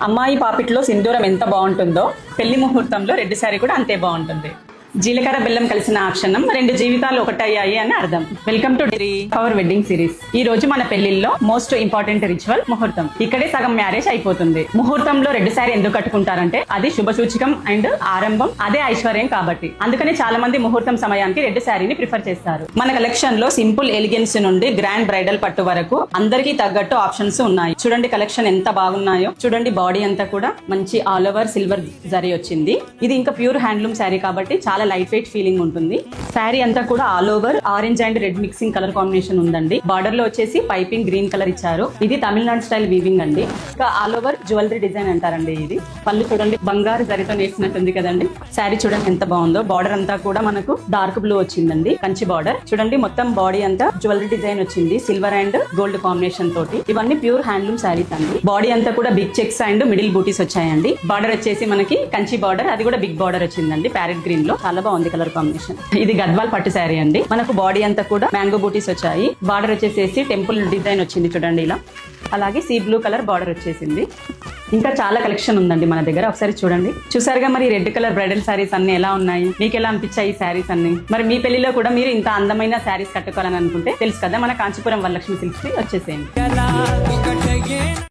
అమ్మాయి పాపిట్లో సింధూరం ఎంత బాగుంటుందో పెళ్లి ముహూర్తంలో రెడ్ శారీ కూడా అంతే బాగుంటుంది. జీలకర్ర బెల్లం కలిసిన ఆ క్షణం 2 జీవితాలు ఒకటయ్యాయి అని అర్థం. Welcome to our wedding series. ఈ రోజు మన పెళ్లిల్లో మోస్ట్ ఇంపార్టెంట్ రిచువల్ ముహూర్తం. ఇక్కడే సగం మ్యారేజ్ అయిపోతుంది. ముహూర్తంలో రెడ్ శారీ ఎందుకు కట్టుకుంటారంటే అది శుభ సూచకం అండ్ ఆరంభం, అదే ఐశ్వర్యం కాబట్టి. అందుకని చాలా మంది ముహూర్తం సమయానికి రెడ్ శారీని ప్రిఫర్ చేస్తారు. మన కలెక్షన్ లో సింపుల్ ఎలిగెన్స్ నుండి గ్రాండ్ బ్రైడల్ పట్టు వరకు అందరికీ తగ్గట్టు ఆప్షన్స్ ఉన్నాయి. చూడండి కలెక్షన్ ఎంత బాగున్నాయో. చూడండి బాడీ అంతా కూడా మంచి ఆల్ ఓవర్ సిల్వర్ జరీ వచ్చింది. ఇది ఇంకా ప్యూర్ హ్యాండ్లూమ్ శారీ కాబట్టి చాలా లైట్ వెయిట్ ఫీలింగ్ ఉంటుంది. శారీ అంతా కూడా all over orange and red mixing colour combination ఉందండి. బార్డర్ లో వచ్చేసి పైపింగ్ గ్రీన్ కలర్ ఇచ్చారు. ఇది తమిళనాడు స్టైల్ వీవింగ్ అండి. ఇంకా ఆల్ ఓవర్ జ్యువెలరీ డిజైన్ అంటారండి. ఇది పళ్ళు చూడండి బంగారు జరీతో నేర్చినట్టుంది కదండి. శారీ చూడండి ఎంత బాగుందో. బార్డర్ అంతా కూడా మనకు డార్క్ బ్లూ వచ్చిందండి, కంచి బార్డర్. చూడండి మొత్తం బాడీ అంతా జ్యువెలరీ డిజైన్ వచ్చింది, సిల్వర్ అండ్ గోల్డ్ కాంబినేషన్ తోటి. ఇవన్నీ ప్యూర్ హ్యాండ్లూమ్ శారీస్ అండి. బాడీ అంతా కూడా బిగ్ చెక్స్ అండ్ మిడిల్ బూటీస్ వచ్చాయండి. బార్డర్ వచ్చేసి మనకి కంచి బార్డర్, అది కూడా బిగ్ బార్డర్ వచ్చిందండి ప్యారెట్ గ్రీన్ లో. చాలా బాగుంది కలర్ కాంబినేషన్. ఇది గద్వాల్ పట్టు శారీ అండి. మనకు బాడీ అంతా కూడా మ్యాంగో బూటీస్ వచ్చాయి. బార్డర్ వచ్చేసేసి టెంపుల్ డిజైన్ వచ్చింది చూడండి ఇలా. అలాగే సీ బ్లూ కలర్ బార్డర్ వచ్చేసింది. ఇంకా చాలా కలెక్షన్ ఉందండి మన దగ్గర. ఒకసారి చూడండి. చూసారుగా మరి రెడ్ కలర్ బ్రైడల్ శారీస్ అన్ని ఎలా ఉన్నాయి, మీకు ఎలా అనిపించాయి ఈ శారీస్ అన్ని? మరి మీ పెళ్లిలో కూడా మీరు ఇంత అందమైన శారీస్ కట్టుకోవాలని అనుకుంటే తెలుసు కదా, మన కాంచీపురం వరలక్ష్మి సిల్క్స్ కి వచ్చేసేయండి.